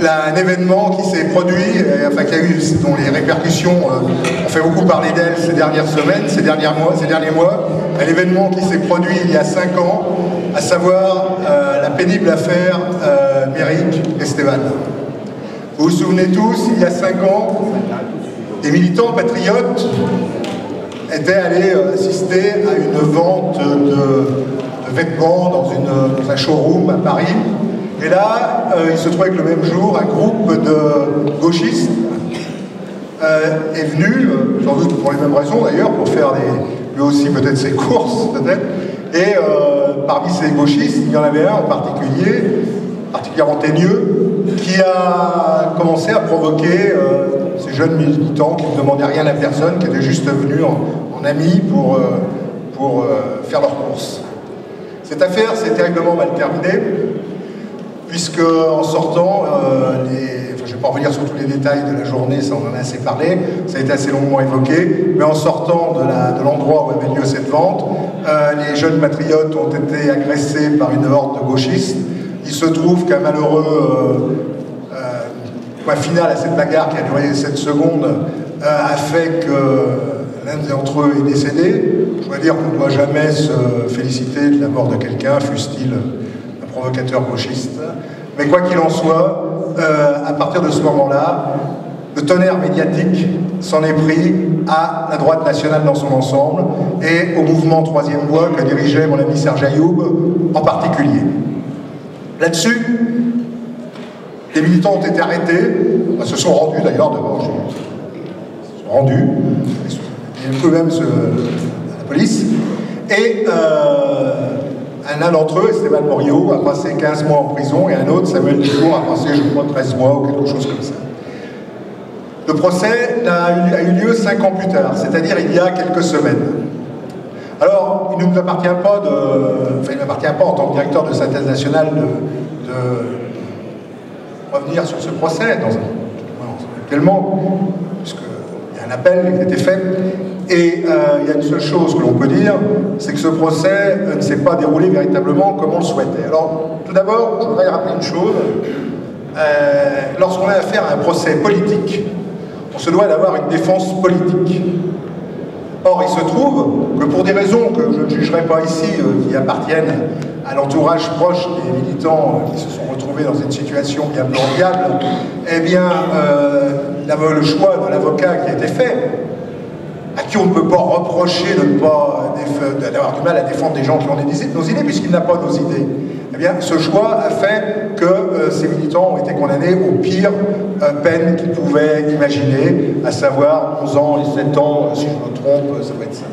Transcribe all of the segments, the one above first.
un événement qui s'est produit, enfin qui a eu, dont les répercussions ont fait beaucoup parler d'elle ces dernières semaines, ces derniers mois, un événement qui s'est produit il y a 5 ans, à savoir la pénible affaire Méric Esteban. Vous vous souvenez tous, il y a 5 ans, des militants patriotes étaient allés assister à une vente de vêtements dans un showroom à Paris. Et là, il se trouvait que le même jour, un groupe de gauchistes est venu, sans doute pour les mêmes raisons d'ailleurs, pour faire lui aussi peut-être ses courses, peut-être. Et parmi ces gauchistes, il y en avait un en particulier, particulièrement teigneux, qui a commencé à provoquer ces jeunes militants qui ne demandaient rien à personne, qui étaient juste venus en amis pour faire leurs courses. Cette affaire s'est terriblement mal terminée, puisque en sortant, je ne vais pas revenir sur tous les détails de la journée, ça on en a assez parlé, ça a été assez longuement évoqué, mais en sortant de l'endroit où avait lieu cette vente, les jeunes patriotes ont été agressés par une horde de gauchistes. Il se trouve qu'un malheureux point final à cette bagarre qui a duré 7 secondes a fait que l'un d'entre eux est décédé. Je dois dire qu'on ne doit jamais se féliciter de la mort de quelqu'un, fût-il un provocateur gauchiste. Mais quoi qu'il en soit, à partir de ce moment-là, le tonnerre médiatique s'en est pris à la droite nationale dans son ensemble et au mouvement Troisième Voie que dirigeait mon ami Serge Ayoub en particulier. Là-dessus, les militants ont été arrêtés, se sont rendus d'ailleurs devant, se sont rendus, eux-mêmes à la police, et un d'entre eux, Esteban Morio, a passé 15 mois en prison, et un autre, Samuel Dufour, a passé, je crois, 13 mois ou quelque chose comme ça. Le procès a eu lieu 5 ans plus tard, c'est-à-dire il y a quelques semaines. Alors, il ne nous appartient pas il ne m'appartient pas en tant que directeur de synthèse nationale de revenir sur ce procès, actuellement, puisqu'il y a un appel qui a été fait, et il y a une seule chose que l'on peut dire, c'est que ce procès ne s'est pas déroulé véritablement comme on le souhaitait. Alors, tout d'abord, je voudrais rappeler une chose, lorsqu'on a affaire à un procès politique, on se doit d'avoir une défense politique. Or, il se trouve que pour des raisons que je ne jugerai pas ici, qui appartiennent à l'entourage proche des militants qui se sont retrouvés dans une situation bien peu enviable, eh bien, le choix de l'avocat qui a été fait, à qui on ne peut pas reprocher d'avoir du mal à défendre des gens qui ont nos idées, puisqu'il n'a pas nos idées. Eh bien, ce choix a fait que ces militants ont été condamnés aux pires peines qu'ils pouvaient imaginer, à savoir 11 ans et 7 ans, si je me trompe, ça doit être ça.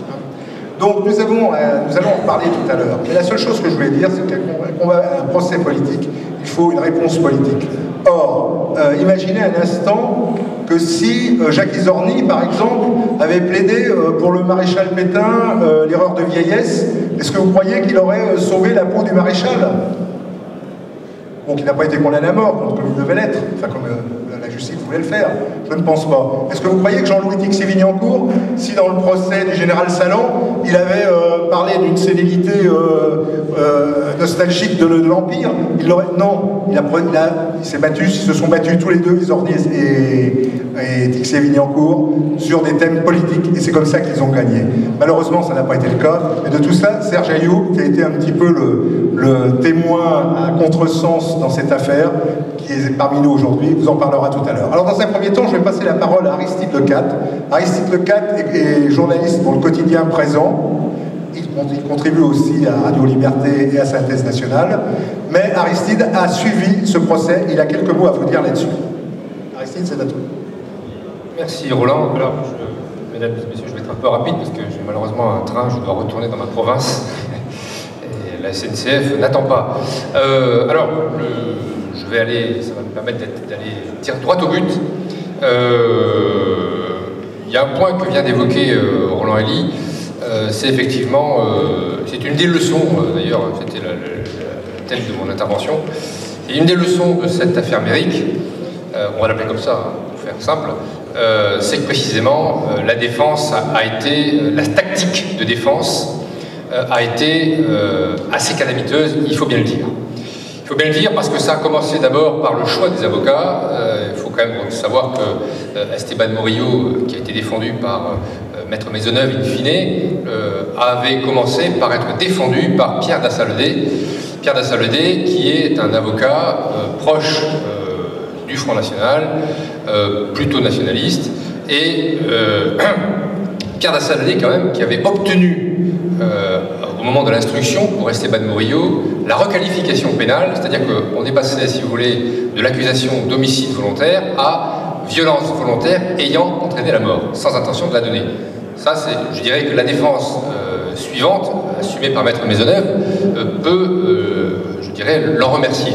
Donc nous allons en parler tout à l'heure. Mais la seule chose que je voulais dire, c'est qu'un procès politique, il faut une réponse politique. Or, imaginez un instant que si Jacques Izorni, par exemple, avait plaidé pour le maréchal Pétain l'erreur de vieillesse, est-ce que vous croyez qu'il aurait sauvé la peau du maréchal? Bon, qu'il n'a pas été condamné à mort, comme il devait l'être, enfin comme la justice voulait le faire, je ne pense pas. Est-ce que vous croyez que Jean-Louis Tixier-Vignancourt, si dans le procès du général Salan, il avait parlé d'une sénilité nostalgique de l'Empire, il l'aurait... Non, il s'est battu, ils se sont battus tous les deux, Izorni et Tixier-Vignancourt, sur des thèmes politiques, et c'est comme ça qu'ils ont gagné. Malheureusement, ça n'a pas été le cas, et de tout ça, Serge Ayoub, qui a été un petit peu le témoin à contresens dans cette affaire, qui est parmi nous aujourd'hui, vous en parlera tout à l'heure. Alors dans un premier temps, je vais passer la parole à Aristide Lecate. Aristide Lecate est journaliste pour le quotidien Présent. Il contribue aussi à Radio Liberté et à Synthèse Nationale. Mais Aristide a suivi ce procès. Il a quelques mots à vous dire là-dessus. Aristide, c'est à toi. Merci Roland. Alors, mesdames et messieurs, je vais être un peu rapide parce que j'ai malheureusement un train, je dois retourner dans ma province. Et la SNCF n'attend pas. Je vais aller, ça va me permettre d'aller tirer droit au but. Il y a un point que vient d'évoquer Roland Elie, c'est effectivement, c'est une des leçons, d'ailleurs, c'était le thème de mon intervention, et une des leçons de cette affaire Méric, on va l'appeler comme ça, hein, pour faire simple, c'est que précisément la défense a été, la tactique de défense a été assez calamiteuse, il faut bien le dire. Il faut bien le dire parce que ça a commencé d'abord par le choix des avocats. Il faut quand même savoir que Esteban Morillo, qui a été défendu par Maître Maisonneuve in fine, avait commencé par être défendu par Pierre Dassaledé. Pierre Dassaledé, qui est un avocat proche du Front National, plutôt nationaliste, et Pierre Dassaledé, quand même, qui avait obtenu, au moment de l'instruction, pour Esteban Morillo, la requalification pénale, c'est-à-dire qu'on est passé, si vous voulez, de l'accusation d'homicide volontaire à violence volontaire ayant entraîné la mort, sans intention de la donner. Ça, je dirais que la défense suivante, assumée par Maître Maisonneuve, peut, je dirais, l'en remercier.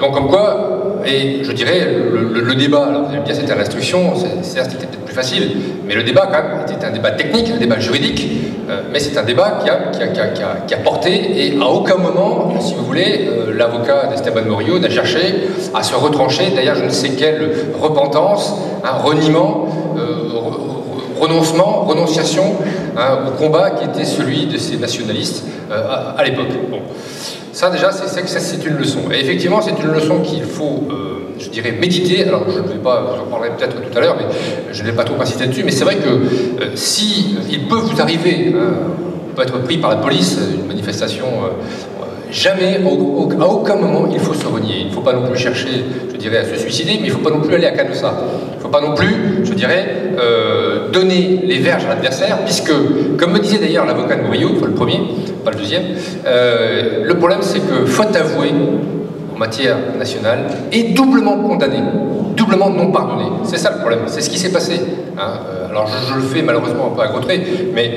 Donc comme quoi, et je dirais, le débat, alors vous allez me dire c'était à l'instruction, certes c'était peut-être plus facile, mais le débat quand même était un débat technique, un débat juridique, mais c'est un débat qui a porté, et à aucun moment, si vous voulez, l'avocat d'Esteban Morillo n'a cherché à se retrancher derrière je ne sais quelle repentance, un reniement, renoncement, renonciation au combat qui était celui de ces nationalistes à l'époque. Bon. Ça déjà, c'est une leçon. Et effectivement, c'est une leçon qu'il faut, je dirais, méditer. Alors, je ne vais pas, j'en parlerai peut-être tout à l'heure, mais je ne vais pas trop insister dessus. Mais c'est vrai que si il peut vous arriver, on peut être pris par la police, une manifestation, jamais, à aucun moment, il faut se renier. Il ne faut pas non plus chercher, je dirais, à se suicider, mais il ne faut pas non plus aller à Canossa. Il ne faut pas non plus, je dirais, donner les verges à l'adversaire, puisque, comme me disait d'ailleurs l'avocat de Morillo, enfin le premier, pas le deuxième, le problème c'est que faute avouée en matière nationale est doublement condamnée, doublement non pardonnée. C'est ça le problème, c'est ce qui s'est passé. Alors je le fais malheureusement un peu à gros traits, mais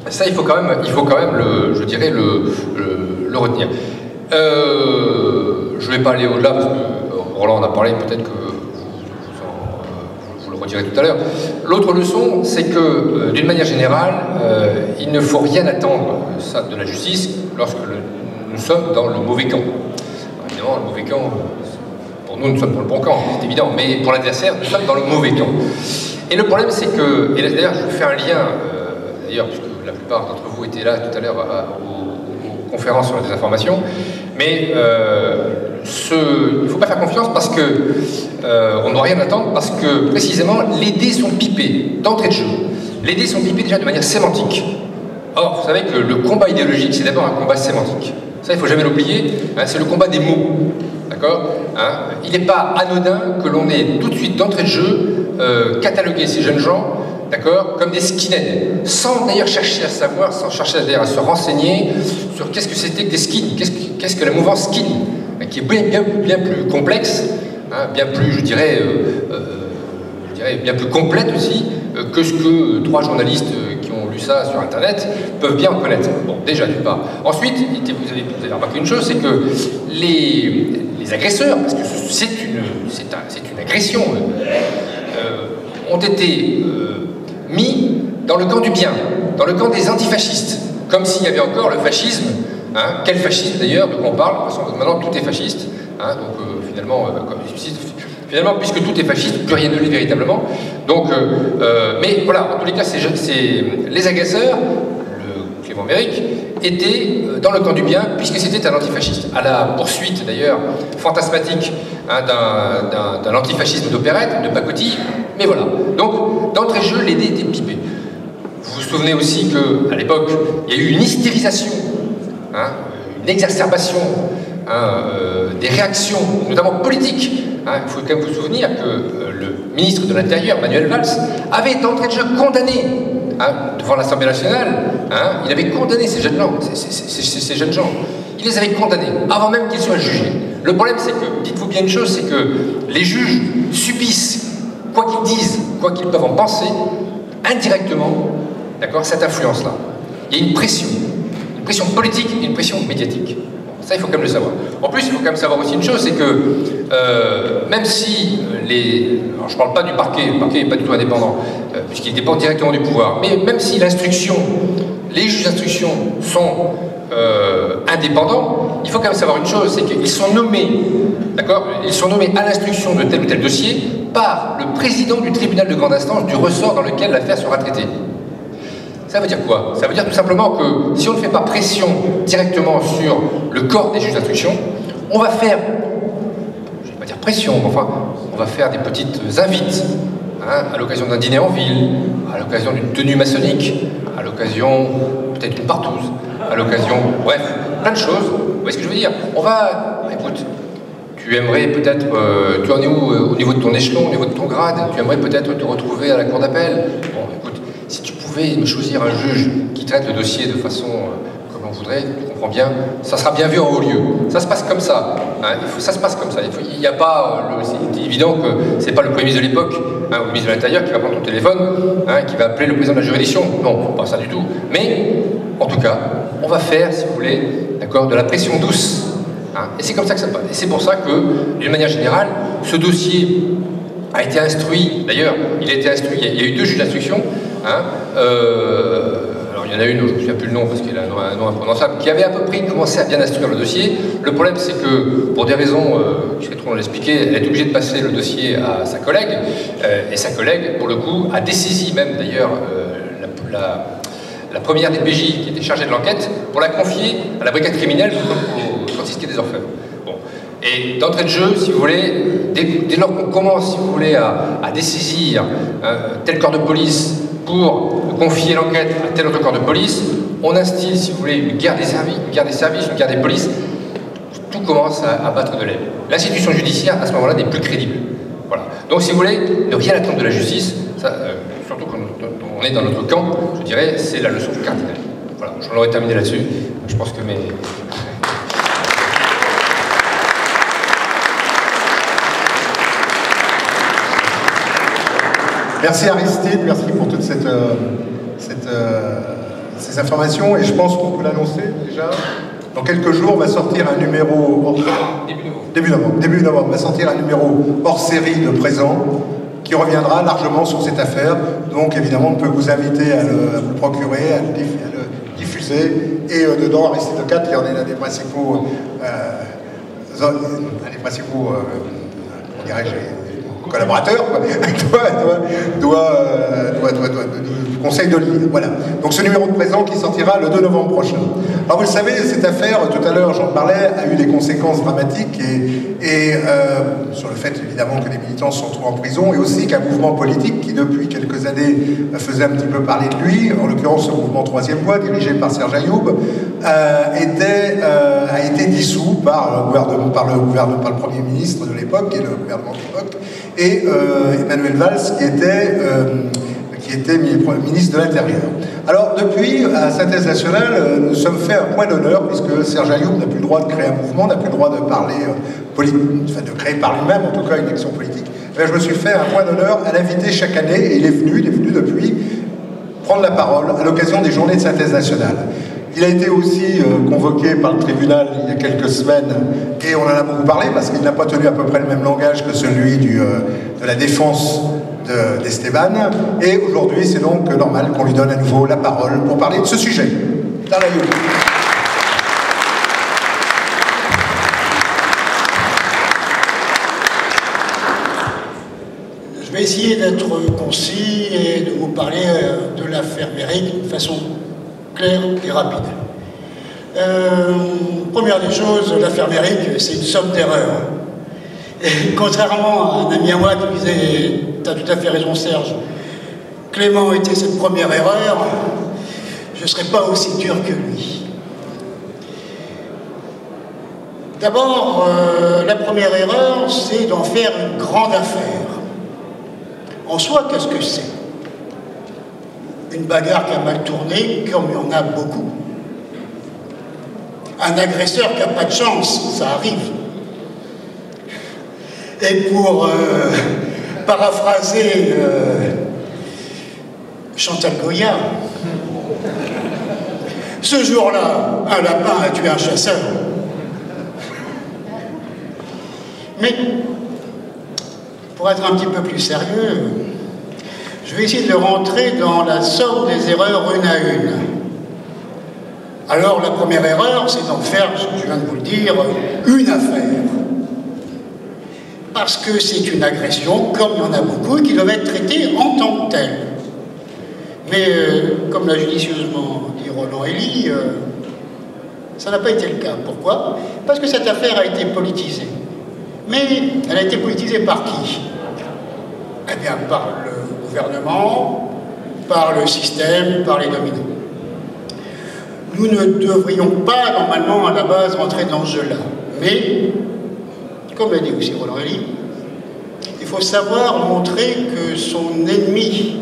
ça il faut quand même je dirais, le retenir. Je ne vais pas aller au-delà parce que Roland en a parlé, peut-être que vous le redirez tout à l'heure. L'autre leçon, c'est que, d'une manière générale, il ne faut rien attendre ça, de la justice lorsque nous sommes dans le mauvais camp. Alors, évidemment, le mauvais camp, pour nous, nous sommes dans le bon camp, c'est évident, mais pour l'adversaire, nous sommes dans le mauvais camp. Et le problème, c'est que, et d'ailleurs, je fais un lien, d'ailleurs, puisque la plupart d'entre vous étaient là tout à l'heure aux conférences sur la désinformation, mais il ne faut pas faire confiance parce que on ne doit rien attendre parce que précisément les dés sont pipés d'entrée de jeu. Les dés sont pipés déjà de manière sémantique. Or, vous savez que le combat idéologique, c'est d'abord un combat sémantique. Ça, il ne faut jamais l'oublier, c'est le combat des mots. D'accord ? Il n'est pas anodin que l'on ait tout de suite d'entrée de jeu catalogué ces jeunes gens, d'accord, comme des skinheads, sans d'ailleurs chercher à savoir, sans chercher d'ailleurs à se renseigner sur qu'est-ce que c'était que des skins, qu'est-ce que la mouvance skin, qui est bien plus complexe, bien plus, je dirais, bien plus complète aussi que ce que 3 journalistes qui ont lu ça sur Internet peuvent bien en connaître. Bon, déjà d'une part. Ensuite, vous avez remarqué une chose, c'est que les agresseurs, parce que c'est une agression, ont été mis dans le camp du bien, dans le camp des antifascistes, comme s'il y avait encore le fascisme. Quel fascisme d'ailleurs, de quoi on parle? Parce que maintenant tout est fasciste. Donc finalement, puisque tout est fasciste, plus rien ne l'est véritablement. Donc, mais voilà, en tous les cas, les agresseurs, le Clément Méric, étaient dans le camp du bien, puisque c'était un antifasciste. À la poursuite d'ailleurs fantasmatique d'un antifascisme d'opérette, de pacotille, mais voilà. Donc, d'entrée de jeu, les dés étaient pipés. Vous vous souvenez aussi qu'à l'époque, il y a eu une hystérisation, une exacerbation des réactions, notamment politiques. Il faut quand même vous souvenir que le ministre de l'Intérieur, Manuel Valls, avait été d'entrée de jeu condamné devant l'Assemblée nationale. Il avait condamné ces jeunes gens. Il les avait condamnés avant même qu'ils soient jugés. Le problème, c'est que, dites-vous bien une chose, c'est que les juges subissent, quoi qu'ils disent, quoi qu'ils peuvent en penser, indirectement, d'accord, cette influence-là. Il y a une pression politique et une pression médiatique. Ça, il faut quand même le savoir. En plus, il faut quand même savoir aussi une chose, c'est que même si alors je ne parle pas du parquet, le parquet n'est pas du tout indépendant, puisqu'il dépend directement du pouvoir, mais même si les juges d'instruction sont indépendants, il faut quand même savoir une chose, c'est qu'ils sont nommés, d'accord, ils sont nommés à l'instruction de tel ou tel dossier par le président du tribunal de grande instance du ressort dans lequel l'affaire sera traitée. Ça veut dire quoi? Ça veut dire tout simplement que si on ne fait pas pression directement sur le corps des juges d'instruction, on va faire, je ne vais pas dire pression, mais enfin, on va faire des petites invites, hein, à l'occasion d'un dîner en ville, à l'occasion d'une tenue maçonnique, à l'occasion peut-être d'une partouze, à l'occasion, bref, plein de choses. Vous voyez ce que je veux dire? On va, écoute, tu aimerais peut-être, tu en es où au niveau de ton échelon, au niveau de ton grade? Tu aimerais peut-être te retrouver à la cour d'appel? Bon, écoute, si tu pouvais me choisir un juge qui traite le dossier de façon comme on voudrait, tu comprends bien, ça sera bien vu en haut lieu. Ça se passe comme ça. Hein, ça se passe comme ça. Il n'y a pas, c'est évident que c'est pas le Premier ministre de l'époque, hein, ou le ministre de l'Intérieur qui va prendre ton téléphone, hein, qui va appeler le président de la juridiction. Non, pas ça du tout. Mais, en tout cas, on va faire, si vous voulez, d'accord, de la pression douce. Hein, et c'est comme ça que ça passe. Et c'est pour ça que, d'une manière générale, ce dossier a été instruit. D'ailleurs, il a été instruit. Il y a eu 2 juges d'instruction. Hein, alors il y en a une, je ne me souviens plus le nom parce qu'il a un nom imprononçable, qui avait à peu près commencé à bien instruire le dossier. Le problème, c'est que, pour des raisons qui seraient trop long à l'expliquer, elle est obligée de passer le dossier à sa collègue. Et sa collègue, pour le coup, a dessaisi même d'ailleurs la première des PJ qui était chargée de l'enquête pour la confier à la brigade criminelle pour confisquer des orfèvres. Bon. Et d'entrée de jeu, si vous voulez, dès lors qu'on commence, si vous voulez, à dessaisir tel corps de police pour confier l'enquête à tel autre corps de police, on instille, si vous voulez, une guerre des services, une guerre des polices. Tout commence à battre de l'aile. L'institution judiciaire, à ce moment-là, n'est plus crédible. Voilà. Donc, si vous voulez, ne rien attendre de la justice, ça, surtout quand on est dans notre camp, je dirais, c'est la leçon cardinale. Voilà, j'en aurais terminé là-dessus. Je pense que mes... Merci Aristide, merci pour toutes ces informations. Et je pense qu'on peut l'annoncer déjà. Dans quelques jours, va sortir un numéro... Début novembre, va sortir un numéro hors série de Présent qui reviendra largement sur cette affaire. Donc évidemment, on peut vous inviter à vous le procurer, à le diffuser. Et dedans, Aristide Lecatre, qui en est l'un des principaux... collaborateur conseille de le lire. Voilà. Donc ce numéro de Présent qui sortira le 2 novembre prochain. Alors vous le savez, cette affaire, tout à l'heure j'en parlais, a eu des conséquences dramatiques et sur le fait évidemment que les militants se retrouvent en prison et aussi qu'un mouvement politique qui depuis quelques années faisait un petit peu parler de lui, en l'occurrence ce mouvement Troisième Voie dirigé par Serge Ayoub, a été dissous par le Premier ministre de l'époque et le gouvernement de l'époque, et Emmanuel Valls qui était ministre de l'Intérieur. Alors depuis, à Synthèse Nationale, nous sommes fait un point d'honneur puisque Serge Ayoub n'a plus le droit de créer un mouvement, n'a plus le droit de parler, de créer par lui-même en tout cas une action politique. Et je me suis fait un point d'honneur à l'inviter chaque année et il est venu depuis prendre la parole à l'occasion des journées de Synthèse Nationale. Il a été aussi convoqué par le tribunal il y a quelques semaines et on en a beaucoup parlé parce qu'il n'a pas tenu à peu près le même langage que celui de la défense d'Esteban. Et aujourd'hui, c'est donc normal qu'on lui donne à nouveau la parole pour parler de ce sujet. Dans la gueule. Je vais essayer d'être concis et de vous parler de l'affaire Méric de façon claire et rapide. Première des choses, l'affaire Méric, c'est une somme d'erreurs. Et contrairement à un ami à moi qui disait « tu as tout à fait raison Serge, Clément était cette première erreur », je ne serai pas aussi dur que lui. D'abord, la première erreur, c'est d'en faire une grande affaire. En soi, qu'est-ce que c'est? Une bagarre qui a mal tourné, comme il y en a beaucoup. Un agresseur qui n'a pas de chance, ça arrive. Et pour paraphraser Chantal Goya, ce jour-là, un lapin a tué un chasseur. Mais, pour être un petit peu plus sérieux, je vais essayer de rentrer dans la somme des erreurs une à une. Alors, la première erreur, c'est d'en faire, je viens de vous le dire, une affaire. Parce que c'est une agression, comme il y en a beaucoup, qui doivent être traitées en tant que telles. Mais comme l'a judicieusement dit Roland Elie, ça n'a pas été le cas. Pourquoi? Parce que cette affaire a été politisée. Mais elle a été politisée par qui? Eh bien, par le gouvernement, par le système, par les dominants. Nous ne devrions pas, normalement, à la base, rentrer dans ce jeu-là. Mais, comme l'a dit aussi Roland Elie, il faut savoir montrer que son ennemi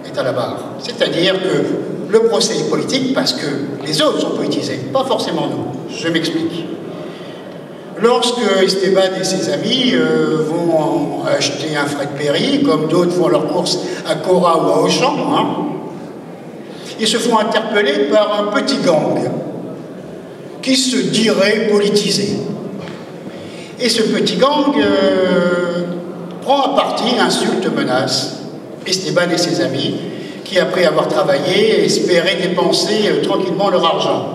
est à la barre. C'est-à-dire que le procès est politique parce que les autres sont politisés, pas forcément nous. Je m'explique. Lorsque Esteban et ses amis vont acheter un Fred Perry, comme d'autres font leurs courses à Cora ou à Auchan, hein, ils se font interpeller par un petit gang qui se dirait politisé. Et ce petit gang prend à partie, insulte, menace Esteban et ses amis, qui après avoir travaillé, espéraient dépenser tranquillement leur argent.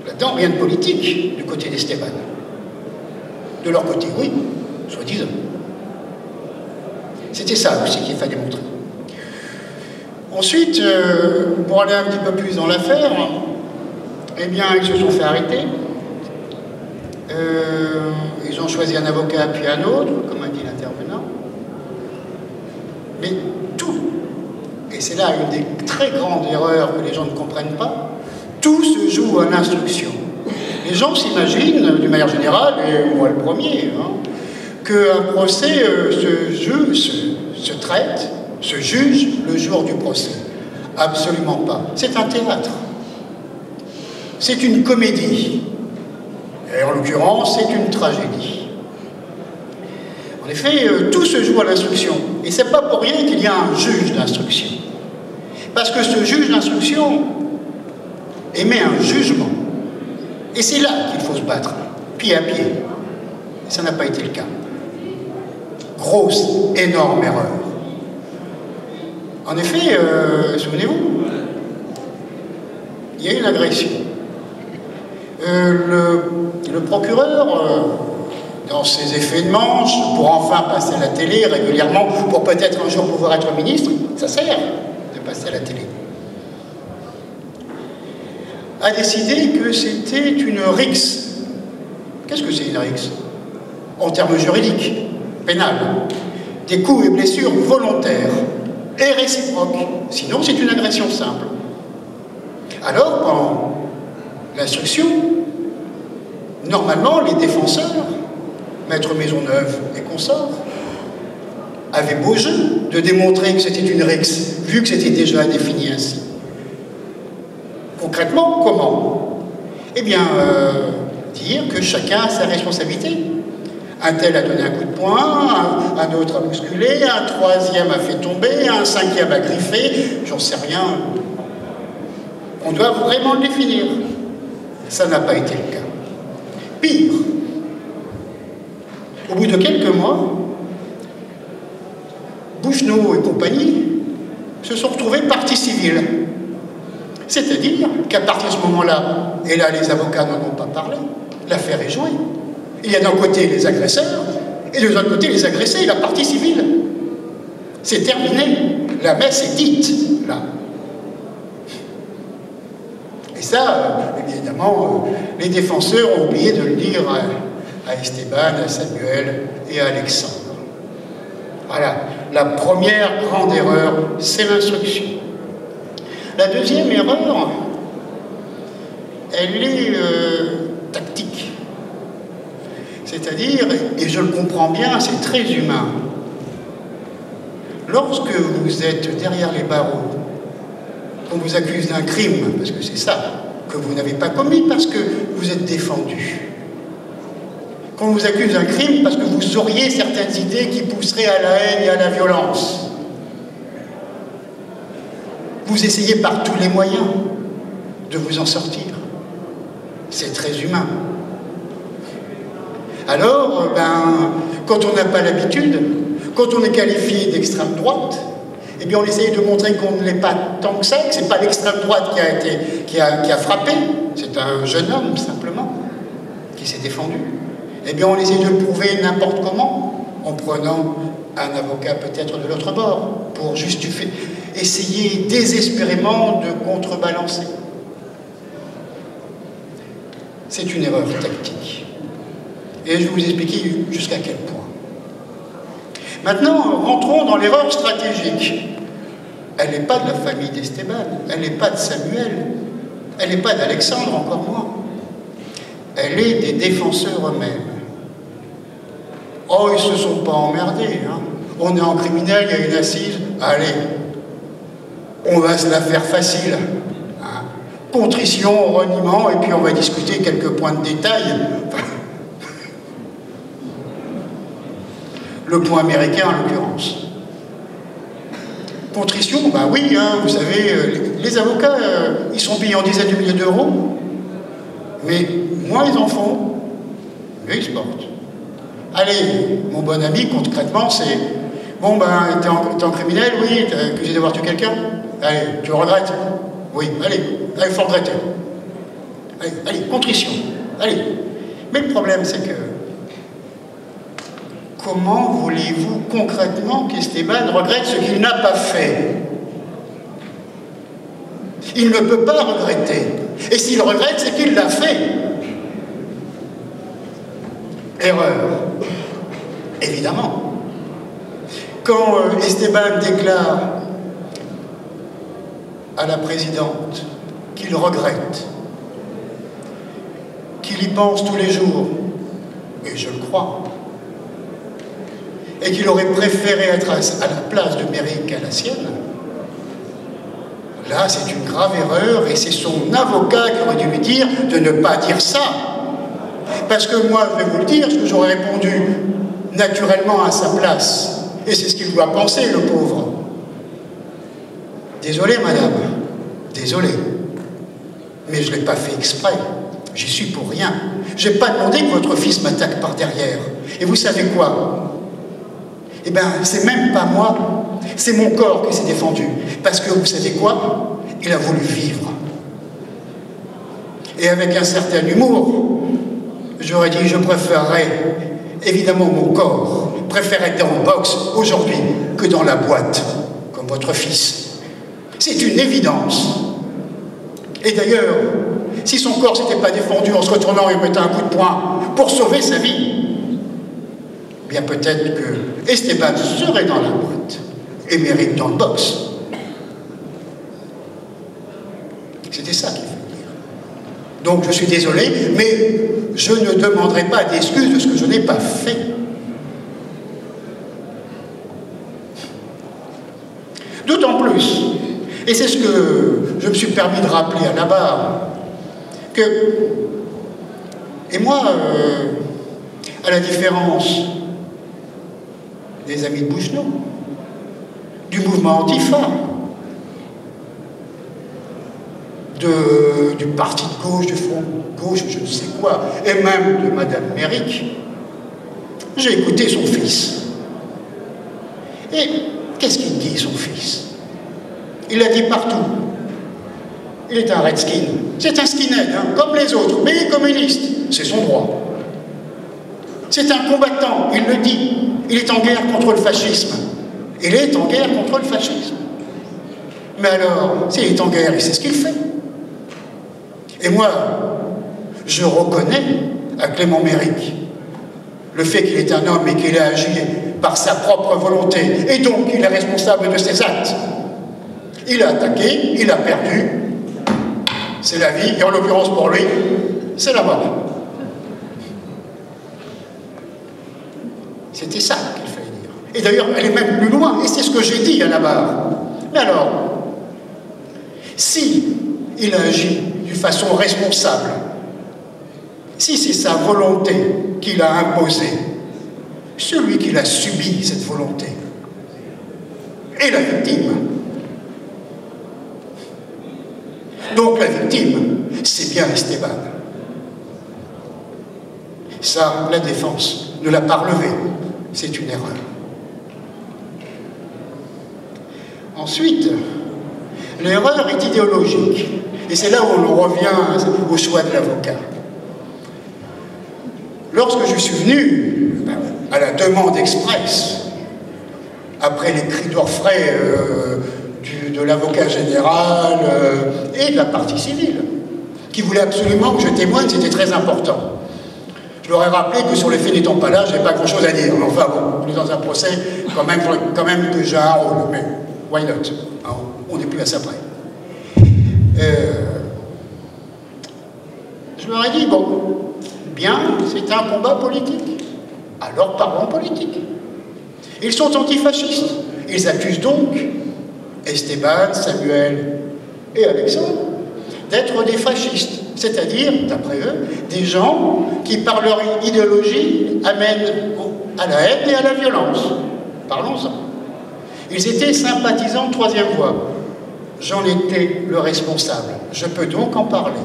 Là-dedans, rien de politique du côté d'Esteban. De leur côté, oui, soi-disant. C'était ça aussi qu'il fallait montrer. Ensuite, pour aller un petit peu plus dans l'affaire, eh bien, ils se sont fait arrêter. Ils ont choisi un avocat puis un autre, comme a dit l'intervenant. Mais tout, et c'est là une des très grandes erreurs que les gens ne comprennent pas, tout se joue à l'instruction. Les gens s'imaginent, d'une manière générale, et moi le premier, hein, qu'un procès se traite, se juge le jour du procès. Absolument pas. C'est un théâtre. C'est une comédie. Et en l'occurrence, c'est une tragédie. En effet, tout se joue à l'instruction. Et c'est pas pour rien qu'il y a un juge d'instruction. Parce que ce juge d'instruction émet un jugement. Et c'est là qu'il faut se battre, pied à pied. Et ça n'a pas été le cas. Grosse, énorme erreur. En effet, souvenez-vous, il y a eu une agression. Le procureur, dans ses effets de manche, pour enfin passer à la télé régulièrement, pour peut-être un jour pouvoir être ministre, ça sert de passer à la télé, a décidé que c'était une rixe. Qu'est-ce que c'est une rixe? En termes juridiques, pénal. Des coups et blessures volontaires et réciproques. Sinon, c'est une agression simple. Alors, pendant l'instruction, normalement, les défenseurs, Maître Maisonneuve et consorts, avaient beau jeu de démontrer que c'était une rixe, vu que c'était déjà défini ainsi. Concrètement, comment? Eh bien, dire que chacun a sa responsabilité. Un tel a donné un coup de poing, un autre a bousculé, un troisième a fait tomber, un cinquième a griffé, j'en sais rien. On doit vraiment le définir. Ça n'a pas été le cas. Pire, au bout de quelques mois, Bougenot et compagnie se sont retrouvés partie civile. C'est-à-dire qu'à partir de ce moment-là, et là les avocats n'en ont pas parlé, l'affaire est jouée. Il y a d'un côté les agresseurs, et de l'autre côté les agressés, la partie civile. C'est terminé. La messe est dite, là. Et ça, évidemment, les défenseurs ont oublié de le dire à Esteban, à Samuel et à Alexandre. Voilà. La première grande erreur, c'est l'instruction. La deuxième erreur, elle est tactique. C'est-à-dire, et je le comprends bien, c'est très humain. Lorsque vous êtes derrière les barreaux, qu'on vous accuse d'un crime, parce que c'est ça, que vous n'avez pas commis parce que vous êtes défendu. Qu'on vous accuse d'un crime parce que vous auriez certaines idées qui pousseraient à la haine et à la violence. Vous essayez par tous les moyens de vous en sortir. C'est très humain. Alors, quand on n'a pas l'habitude, quand on est qualifié d'extrême droite, eh bien on essaye de montrer qu'on ne l'est pas tant que ça, que ce n'est pas l'extrême droite qui a frappé, c'est un jeune homme simplement, qui s'est défendu. Eh bien on essaye de le prouver n'importe comment. en prenant un avocat peut-être de l'autre bord, pour justifier, essayer désespérément de contrebalancer. C'est une erreur tactique. Et je vais vous expliquer jusqu'à quel point. Maintenant, rentrons dans l'erreur stratégique. Elle n'est pas de la famille d'Esteban, elle n'est pas de Samuel, elle n'est pas d'Alexandre, encore moins. Elle est des défenseurs eux-mêmes. Oh, ils ne se sont pas emmerdés, hein. On est en criminel, il y a une assise, allez, on va se la faire facile. Hein. Contrition, reniement, et puis on va discuter quelques points de détail. Enfin, le point américain en l'occurrence. Contrition, ben oui, hein, vous savez, les avocats, ils sont payés en dizaines de milliers d'euros, mais moins ils en font, mieux ils se portent. Allez, mon bon ami, concrètement, c'est, bon ben, t'es en criminel, oui, t'as accusé d'avoir tué quelqu'un, allez, tu le regrettes, oui, allez, il faut regretter. Allez, contrition, allez. Mais le problème, c'est que, comment voulez-vous concrètement qu'Esteban regrette ce qu'il n'a pas fait? Il ne peut pas regretter. Et s'il regrette, c'est qu'il l'a fait. Erreur. Évidemment. Quand Esteban déclare à la présidente qu'il regrette, qu'il y pense tous les jours, et je le crois, et qu'il aurait préféré être à la place de Méric qu'à la sienne, là, c'est une grave erreur, et c'est son avocat qui aurait dû lui dire de ne pas dire ça. Parce que moi, je vais vous le dire, ce que j'aurais répondu naturellement à sa place, et c'est ce qu'il doit penser, le pauvre. Désolé, madame, désolé, mais je ne l'ai pas fait exprès, j'y suis pour rien. Je n'ai pas demandé que votre fils m'attaque par derrière. Et vous savez quoi? Eh bien, c'est même pas moi, c'est mon corps qui s'est défendu. Parce que, vous savez quoi? Il a voulu vivre. Et avec un certain humour, j'aurais dit, je préférerais, évidemment, mon corps, préfère être dans le box aujourd'hui que dans la boîte, comme votre fils. C'est une évidence. Et d'ailleurs, si son corps s'était pas défendu en se retournant et mettant un coup de poing pour sauver sa vie, bien peut-être que Esteban serait dans la boîte et Méric dans le box. C'était ça qu'il fallait dire. Donc je suis désolé, mais je ne demanderai pas d'excuses de ce que je n'ai pas fait. D'autant plus, et c'est ce que je me suis permis de rappeler à la barre, que, et moi, à la différence des amis de Bouchenot, du mouvement Antifa, du parti de gauche, du front de gauche, je ne sais quoi, et même de Madame Méric, j'ai écouté son fils. Et qu'est-ce qu'il dit, son fils? Il l'a dit partout. Il est un redskin. C'est un skinhead, hein, comme les autres, mais il est communiste. C'est son droit. C'est un combattant, il le dit. Il est en guerre contre le fascisme. Il est en guerre contre le fascisme. Mais alors, s'il est en guerre, il sait ce qu'il fait. Et moi, je reconnais à Clément Méric le fait qu'il est un homme et qu'il a agi par sa propre volonté. Et donc, il est responsable de ses actes. Il a attaqué, il a perdu. C'est la vie, et en l'occurrence pour lui, c'est la mort. C'était ça qu'il fallait dire. Et d'ailleurs, elle est même plus loin, et c'est ce que j'ai dit à la barre. Mais alors, si il a agi d'une façon responsable, si c'est sa volonté qu'il a imposée, celui qui a subi cette volonté est la victime. Donc la victime, c'est bien Esteban. Ça, la défense ne l'a pas relevé. C'est une erreur. Ensuite, l'erreur est idéologique. Et c'est là où on revient au choix de l'avocat. lorsque je suis venu, à la demande express, après les cris d'orfraie de l'avocat général et de la partie civile, qui voulait absolument que je témoigne, c'était très important. Je leur ai rappelé que sur les faits n'étant pas là, je n'avais pas grand-chose à dire. Enfin bon, on est dans un procès, quand même que j'ai un rôle, mais why not, hein, on n'est plus à ça près. Je leur ai dit, bon, bien, c'est un combat politique. Alors parlons politique. Ils sont antifascistes. Ils accusent donc Esteban, Samuel et Alexandre d'être des fascistes, c'est-à-dire, d'après eux, des gens qui, par leur idéologie, amènent à la haine et à la violence. Parlons-en. Ils étaient sympathisants de Troisième Voie. J'en étais le responsable. Je peux donc en parler.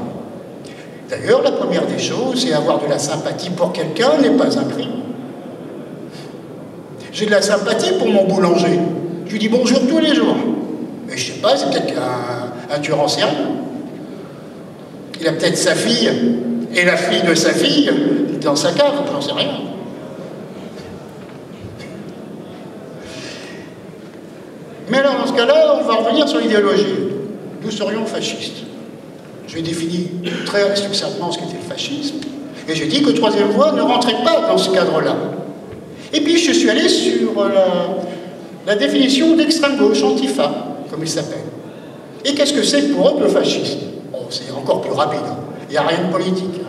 D'ailleurs, la première des choses, c'est avoir de la sympathie pour quelqu'un n'est pas un crime. J'ai de la sympathie pour mon boulanger. Je lui dis bonjour tous les jours. Mais je sais pas, c'est peut-être un tueur en série. Il a peut-être sa fille et la fille de sa fille dans sa cave, j'en sais rien. Mais alors, dans ce cas-là, on va revenir sur l'idéologie. Nous serions fascistes. J'ai défini très succinctement ce qu'était le fascisme, et j'ai dit que Troisième Voie ne rentrait pas dans ce cadre-là. Et puis je suis allé sur la définition d'extrême gauche, Antifa, comme il s'appelle. Et qu'est-ce que c'est pour eux que le fascisme? Bon, c'est encore plus rapide, hein. Il n'y a rien de politique.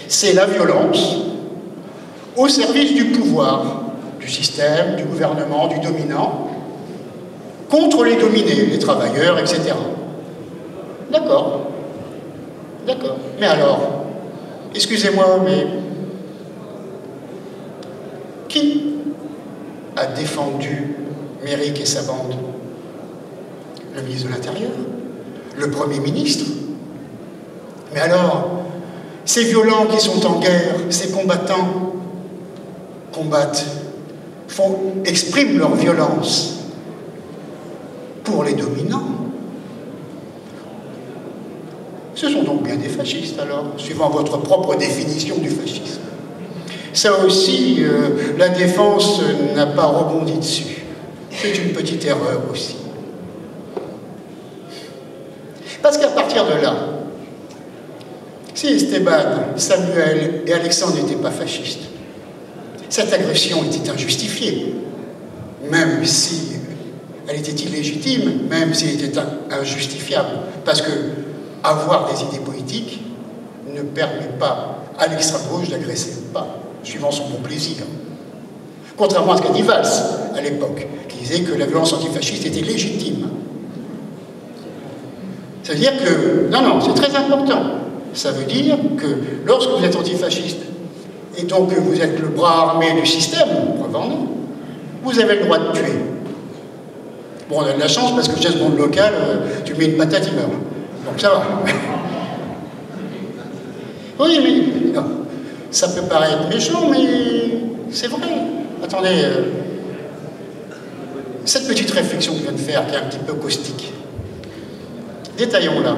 C'est la violence au service du pouvoir, du système, du gouvernement, du dominant, contre les dominés, les travailleurs, etc. D'accord. D'accord. Mais alors, excusez-moi, mais qui a défendu Méric et sa bande? Le ministre de l'Intérieur? Le Premier ministre? Mais alors, ces violents qui sont en guerre, ces combattants, combattent, expriment leur violence pour les dominants. Ce sont donc bien des fascistes, alors, suivant votre propre définition du fascisme. Ça aussi, la défense n'a pas rebondi dessus. C'est une petite erreur aussi. Parce qu'à partir de là, si Esteban, Samuel et Alexandre n'étaient pas fascistes, cette agression était injustifiée, même si elle était illégitime, même si elle était injustifiable, parce que avoir des idées politiques ne permet pas à l'extrême gauche d'agresser pas, suivant son bon plaisir. Contrairement à ce qu'a dit Valls à l'époque, qui disait que la violence antifasciste était légitime. Ça veut dire que, non, c'est très important. Ça veut dire que lorsque vous êtes antifasciste, et donc que vous êtes le bras armé du système, preuve en est, vous avez le droit de tuer. Bon, on a de la chance parce que chez ce monde local, tu mets une patate, il meurt. Donc ça va. Oui, mais non, ça peut paraître méchant, mais c'est vrai. Attendez, cette petite réflexion que je viens de faire, qui est un petit peu caustique, détaillons-la.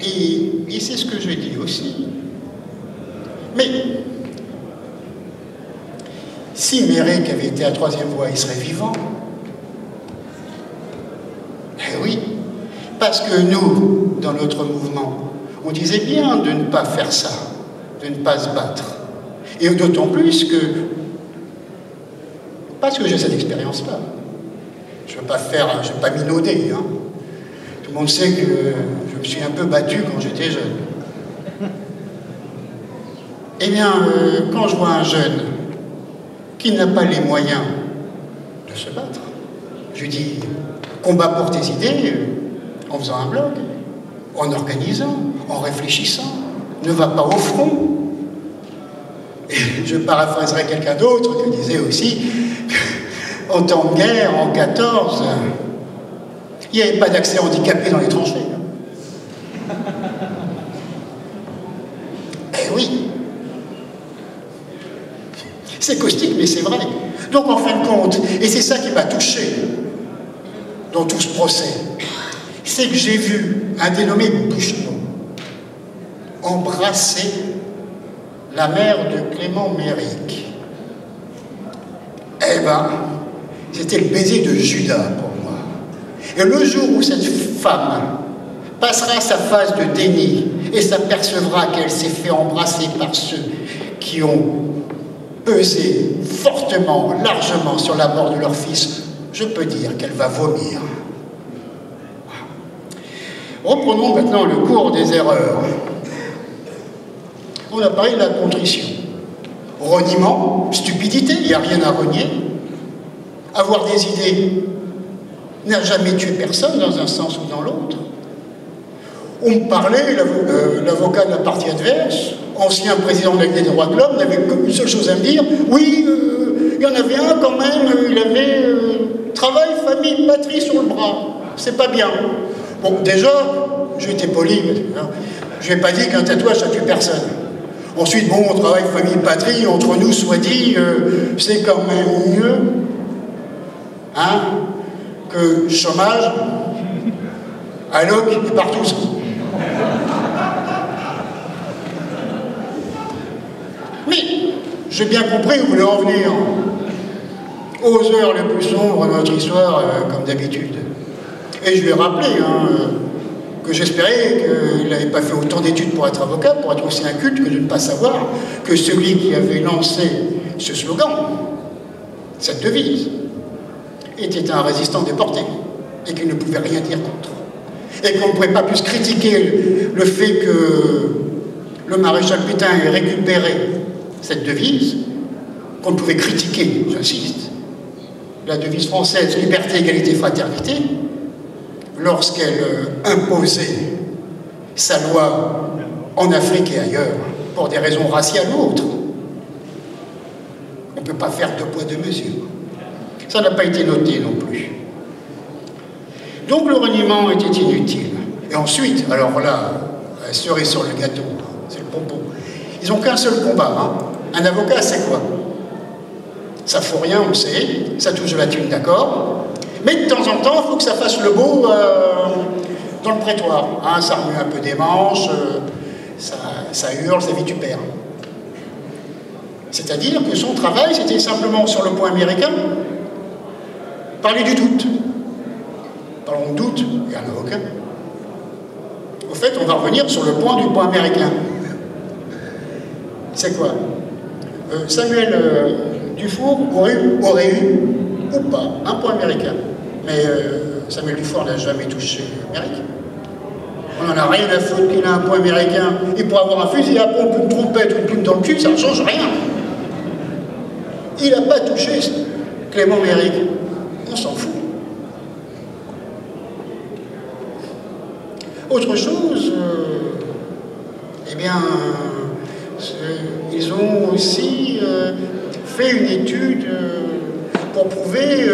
Et c'est ce que je dis aussi. Mais si Méric avait été à Troisième Voie, il serait vivant. Eh oui, parce que nous, dans notre mouvement, on disait bien de ne pas faire ça, de ne pas se battre. Et d'autant plus que, parce que j'ai cette expérience-là, je ne vais pas minauder, hein. Tout le monde sait que je me suis un peu battu quand j'étais jeune. Eh bien, quand je vois un jeune qui n'a pas les moyens de se battre, je lui dis, combat pour tes idées, en faisant un blog, en organisant, en réfléchissant, ne va pas au front. Et je paraphraserai quelqu'un d'autre qui disait aussi qu'en temps de guerre, en 14, il n'y avait pas d'accès handicapé dans les tranchées. Eh oui. C'est caustique, mais c'est vrai. Donc, en fin de compte, et c'est ça qui m'a touché dans tout ce procès, c'est que j'ai vu un dénommé Bouchenon, embrassé la mère de Clément Méric. Eh ben, c'était le baiser de Judas pour moi. Et le jour où cette femme passera sa phase de déni et s'apercevra qu'elle s'est fait embrasser par ceux qui ont pesé fortement, largement sur la mort de leur fils, je peux dire qu'elle va vomir. Reprenons maintenant le cours des erreurs. On a parlé de la contrition. Reniement, stupidité, il n'y a rien à renier. Avoir des idées n'a jamais tué personne dans un sens ou dans l'autre. On me parlait, l'avocat de la partie adverse, ancien président de la Ligue des droits de l'homme, n'avait qu'une seule chose à me dire. Oui, il y en avait un quand même, il avait travail, famille, patrie sur le bras. C'est pas bien. Bon, déjà, j'ai été poli, je n'ai pas dit qu'un tatouage, ça tue personne. Ensuite, bon, travail, famille, patrie, entre nous, soit dit, c'est quand même mieux hein, que chômage, alloc et partout. Mais j'ai bien compris où vous voulez en venir. Aux heures les plus sombres de notre histoire, comme d'habitude. Et je lui ai rappelé que j'espérais qu'il n'avait pas fait autant d'études pour être avocat, pour être aussi inculte, que de ne pas savoir que celui qui avait lancé ce slogan, cette devise, était un résistant déporté et qu'il ne pouvait rien dire contre. Et qu'on ne pouvait pas plus critiquer le fait que le maréchal Pétain ait récupéré cette devise, qu'on ne pouvait critiquer, j'insiste, la devise française « Liberté, égalité, fraternité », lorsqu'elle imposait sa loi en Afrique et ailleurs, pour des raisons raciales ou autres. On ne peut pas faire deux poids, deux mesures. Ça n'a pas été noté non plus. Donc le reniement était inutile. Et ensuite, alors là, cerise sur le gâteau, c'est le bonbon. Ils n'ont qu'un seul combat. Hein. Un avocat, c'est quoi? Ça ne fout rien, on le sait, ça touche de la thune, d'accord. Mais de temps en temps, il faut que ça fasse le beau dans le prétoire. Hein, ça remue un peu des manches, ça hurle, ça vitupère. C'est-à-dire que son travail, c'était simplement sur le point américain, parler du doute. Parlons de doute, il y a un avocat. Au fait, on va revenir sur le point du point américain. C'est quoi? Samuel Dufour aurait eu, ou pas, un point américain. Mais Samuel Dufour n'a jamais touché l'Amérique. On n'en a rien à foutre qu'il a un point américain. Il pourrait avoir un fusil à pompe, une trompette ou une plume dans le cul, ça ne change rien. Il n'a pas touché Clément Méric. On s'en fout. Autre chose, eh bien, ils ont aussi fait une étude pour prouver,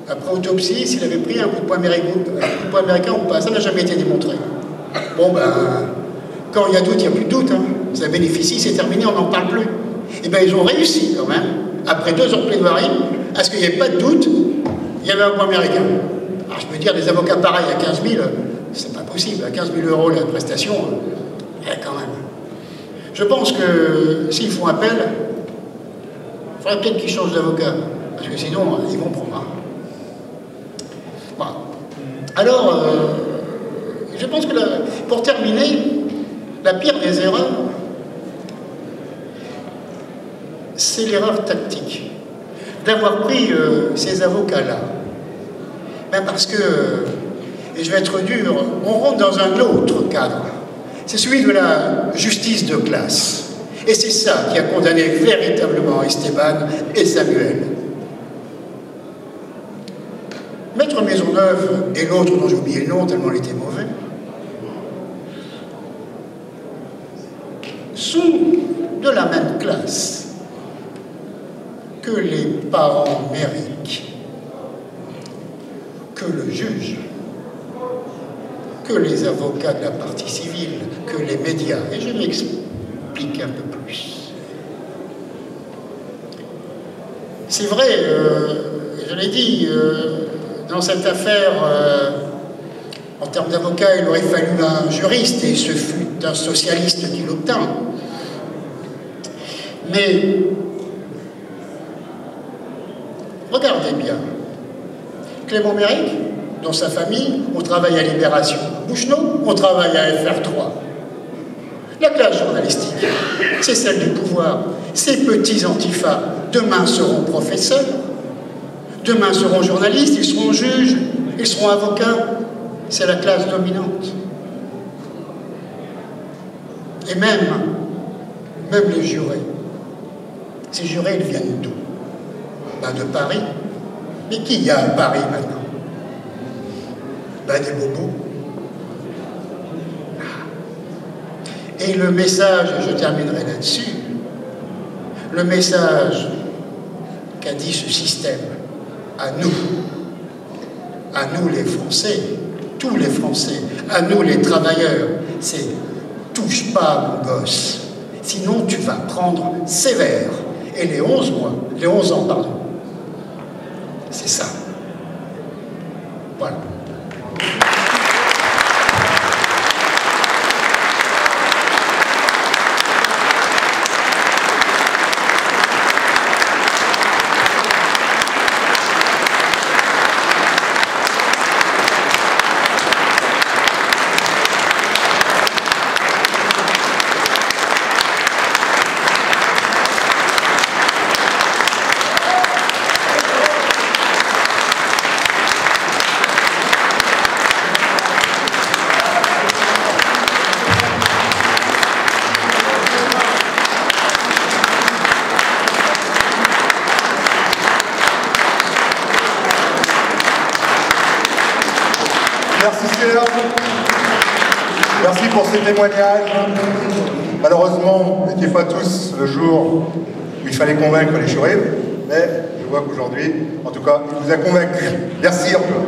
après autopsie, s'il avait pris un coup de poing américain ou pas. Ça n'a jamais été démontré. Bon, ben, quand il y a doute, il n'y a plus de doute. Hein. Ça bénéficie, c'est terminé, on n'en parle plus. Eh bien, ils ont réussi quand même, après 2 ans de plaidoirie, à ce qu'il n'y ait pas de doute, il y avait un point américain. Alors, je peux dire, des avocats pareils à 15 000, c'est pas possible. À 15 000 € la prestation, quand même. Je pense que s'ils font appel, il faudrait peut-être qu'ils changent d'avocat, parce que sinon, ils vont prendre. Voilà. Alors, je pense que pour terminer, la pire des erreurs, c'est l'erreur tactique. D'avoir pris ces avocats-là. Ben parce que, et je vais être dur, on rentre dans un autre cadre. C'est celui de la justice de classe. Et c'est ça qui a condamné véritablement Esteban et Samuel. Maître Maisonneuve et l'autre dont j'ai oublié le nom, tellement il était mauvais, sont de la même classe que les parents Méric, que le juge, que les avocats de la partie civile, que les médias. Et je m'explique un peu plus. C'est vrai, je l'ai dit, dans cette affaire, en termes d'avocat, il aurait fallu un juriste, et ce fut d'un socialiste qui l'obtint. Mais regardez bien, Clément Méric, dans sa famille, on travaille à Libération. Bouchenot, on travaille à FR3. La classe journalistique, c'est celle du pouvoir. Ces petits antifas, demain seront professeurs, demain seront journalistes, ils seront juges, ils seront avocats. C'est la classe dominante. Et même les jurés. Ces jurés, ils viennent d'où? Ben de Paris. Mais qui y a à Paris maintenant? Ben des bobos. Et le message, je terminerai là-dessus, le message qu'a dit ce système à nous les Français, tous les Français, à nous les travailleurs, c'est « touche pas mon gosse, sinon tu vas prendre sévère ». Et les 11 ans, pardon, c'est ça. Voilà. Merci Serge, merci pour ces témoignages. Malheureusement, vous n'étiez pas tous le jour où il fallait convaincre les jurés, mais je vois qu'aujourd'hui, en tout cas, il vous a convaincu. Merci encore.